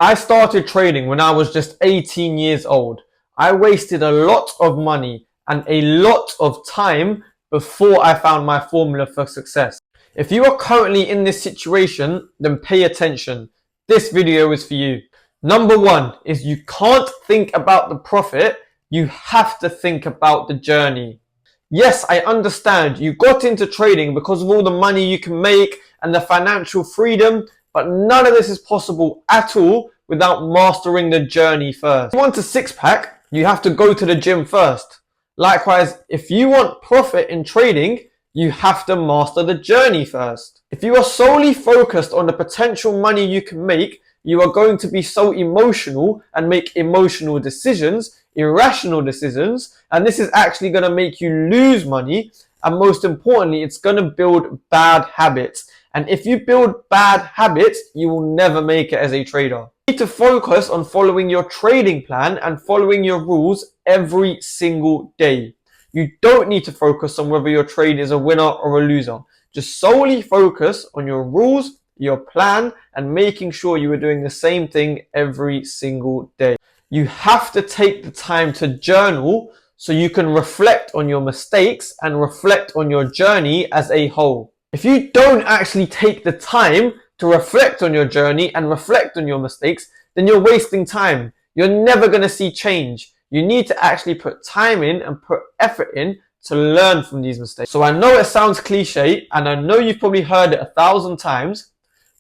I started trading when I was just 18 years old. I wasted a lot of money and a lot of time before I found my formula for success. If you are currently in this situation, then pay attention. This video is for you. Number one is you can't think about the profit. You have to think about the journey. Yes, I understand you got into trading because of all the money you can make and the financial freedom, but none of this is possible at all without mastering the journey first. If you want a six-pack, you have to go to the gym first. Likewise, if you want profit in trading, you have to master the journey first. If you are solely focused on the potential money you can make, you are going to be so emotional and make emotional decisions, irrational decisions, and this is actually going to make you lose money. And most importantly, it's going to build bad habits. And if you build bad habits, you will never make it as a trader. You need to focus on following your trading plan and following your rules every single day. You don't need to focus on whether your trade is a winner or a loser. Just solely focus on your rules, your plan, and making sure you are doing the same thing every single day. You have to take the time to journal so you can reflect on your mistakes and reflect on your journey as a whole. If you don't actually take the time to reflect on your journey and reflect on your mistakes, then you're wasting time. You're never going to see change. You need to actually put time in and put effort in to learn from these mistakes. So I know it sounds cliche, and I know you've probably heard it 1,000 times,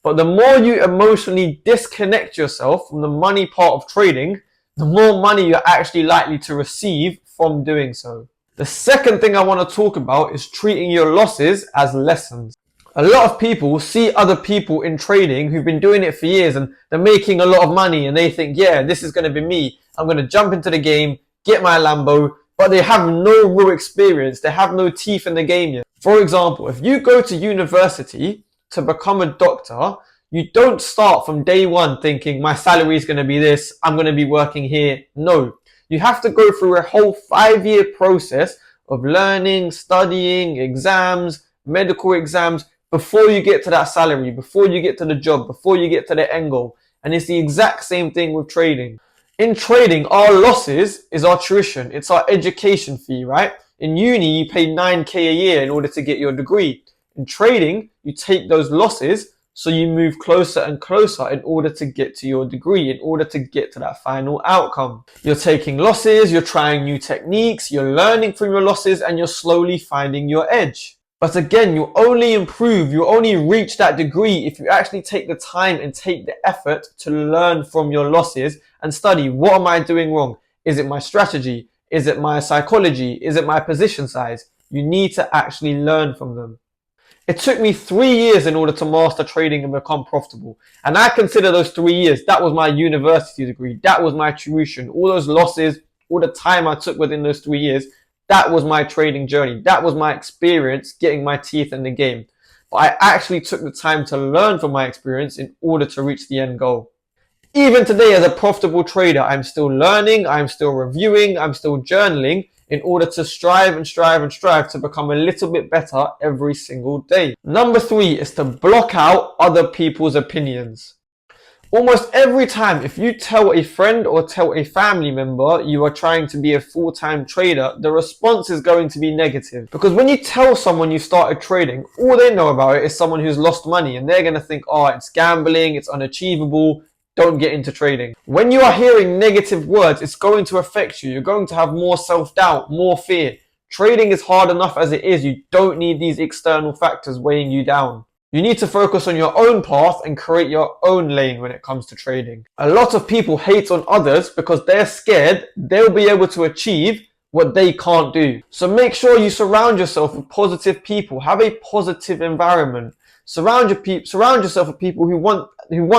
but the more you emotionally disconnect yourself from the money part of trading, the more money you're actually likely to receive from doing so. The second thing I want to talk about is treating your losses as lessons. A lot of people see other people in trading who've been doing it for years and they're making a lot of money and they think, yeah, this is going to be me. I'm going to jump into the game, get my Lambo, but they have no real experience. They have no teeth in the game yet. For example, if you go to university to become a doctor, you don't start from day one thinking my salary is going to be this, I'm going to be working here. No, you have to go through a whole 5-year process of learning, studying, exams, medical exams, before you get to that salary, before you get to the job, before you get to the end goal. And it's the exact same thing with trading. In trading, our losses is our tuition. It's our education fee, right? In uni, you pay 9K a year in order to get your degree. In trading, you take those losses so you move closer and closer in order to get to your degree, in order to get to that final outcome. You're taking losses, you're trying new techniques, you're learning from your losses, and you're slowly finding your edge. But again, you only improve, you only reach that degree if you actually take the time and take the effort to learn from your losses and study, what am I doing wrong? Is it my strategy? Is it my psychology? Is it my position size? You need to actually learn from them. It took me 3 years in order to master trading and become profitable. And I consider those 3 years, that was my university degree, that was my tuition, all those losses, all the time I took within those 3 years, that was my trading journey. That was my experience getting my teeth in the game. But I actually took the time to learn from my experience in order to reach the end goal. Even today as a profitable trader, I'm still learning, I'm still reviewing, I'm still journaling in order to strive and strive and strive to become a little bit better every single day. Number 3 is to block out other people's opinions. Almost every time, if you tell a friend or tell a family member you are trying to be a full-time trader, the response is going to be negative. Because when you tell someone you started trading, all they know about it is someone who's lost money, and they're going to think, oh, it's gambling, it's unachievable, don't get into trading. When you are hearing negative words, it's going to affect you. You're going to have more self-doubt, more fear. Trading is hard enough as it is. You don't need these external factors weighing you down. You need to focus on your own path and create your own lane when it comes to trading. A lot of people hate on others because they're scared they'll be able to achieve what they can't do. So make sure you surround yourself with positive people. Have a positive environment. Surround yourself with people who want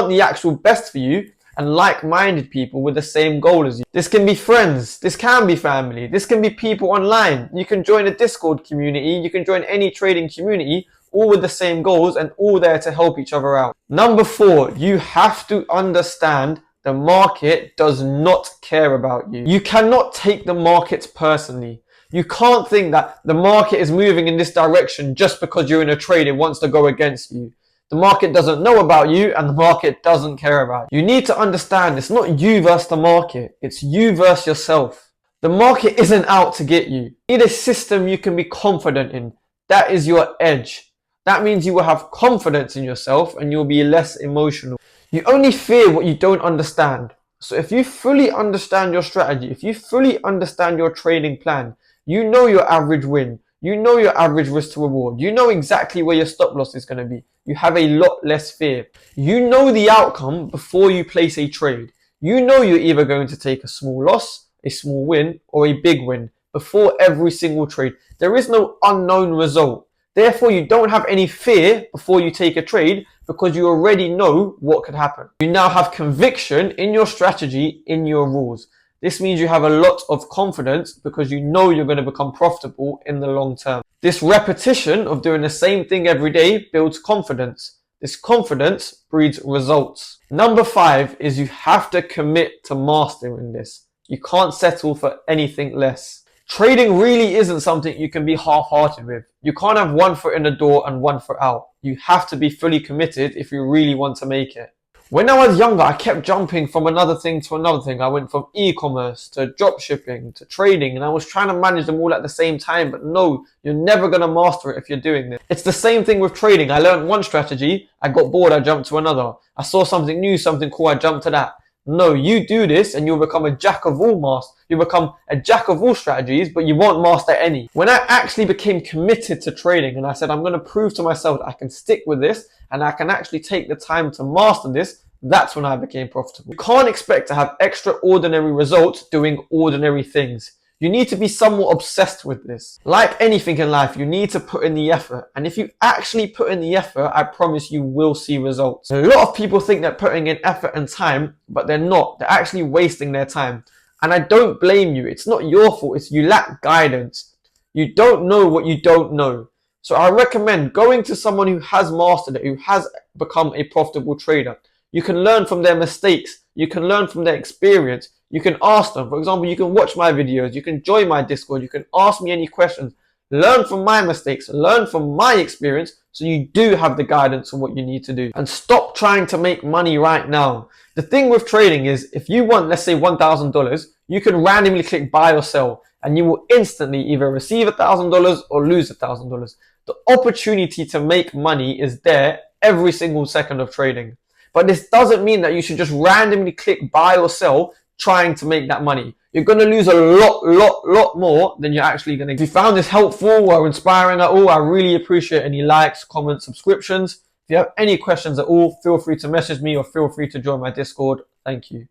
the actual best for you, and like-minded people with the same goal as you. This can be friends, this can be family, this can be people online. You can join a Discord community, you can join any trading community, all with the same goals and all there to help each other out. Number 4, you have to understand the market does not care about you. You cannot take the markets personally. You can't think that the market is moving in this direction just because you're in a trade, it wants to go against you. The market doesn't know about you and the market doesn't care about you. You need to understand it's not you versus the market, it's you versus yourself. The market isn't out to get you. You need a system you can be confident in. That is your edge. That means you will have confidence in yourself and you'll be less emotional. You only fear what you don't understand. So if you fully understand your strategy, if you fully understand your trading plan, you know your average win, you know your average risk to reward, you know exactly where your stop loss is going to be. You have a lot less fear. You know the outcome before you place a trade. You know you're either going to take a small loss, a small win, or a big win before every single trade. There is no unknown result. Therefore, you don't have any fear before you take a trade because you already know what could happen. You now have conviction in your strategy, in your rules. This means you have a lot of confidence because you know you're going to become profitable in the long term. This repetition of doing the same thing every day builds confidence. This confidence breeds results. Number 5 is you have to commit to mastering this. You can't settle for anything less. Trading really isn't something you can be half-hearted with. You can't have one foot in the door and one foot out. You have to be fully committed if you really want to make it. When I was younger, I kept jumping from another thing to another thing. I went from e-commerce to drop shipping to trading, and I was trying to manage them all at the same time. But no, you're never going to master it if you're doing this. It's the same thing with trading. I learned one strategy, I got bored, I jumped to another. I saw something new, something cool, I jumped to that. No, you do this and you'll become a jack of all masters. You become a jack of all strategies, but you won't master any. When I actually became committed to trading and I said, I'm going to prove to myself that I can stick with this and I can actually take the time to master this, that's when I became profitable. You can't expect to have extraordinary results doing ordinary things. You need to be somewhat obsessed with this. Like anything in life, you need to put in the effort. And if you actually put in the effort, I promise you will see results. A lot of people think they're putting in effort and time, but they're not. They're actually wasting their time. And I don't blame you. It's not your fault. It's you lack guidance. You don't know what you don't know. So I recommend going to someone who has mastered it, who has become a profitable trader. You can learn from their mistakes. You can learn from their experience. You can ask them. For example, you can watch my videos. You can join my Discord. You can ask me any questions. Learn from my mistakes. Learn from my experience so you do have the guidance on what you need to do. And stop trying to make money right now. The thing with trading is if you want, let's say $1,000, you can randomly click buy or sell and you will instantly either receive $1,000 or lose $1,000. The opportunity to make money is there every single second of trading. But this doesn't mean that you should just randomly click buy or sell trying to make that money. You're going to lose a lot more than you're actually going to. If you found this helpful or inspiring at all, I really appreciate any likes, comments, subscriptions. If you have any questions at all, feel free to message me or feel free to join my Discord. Thank you.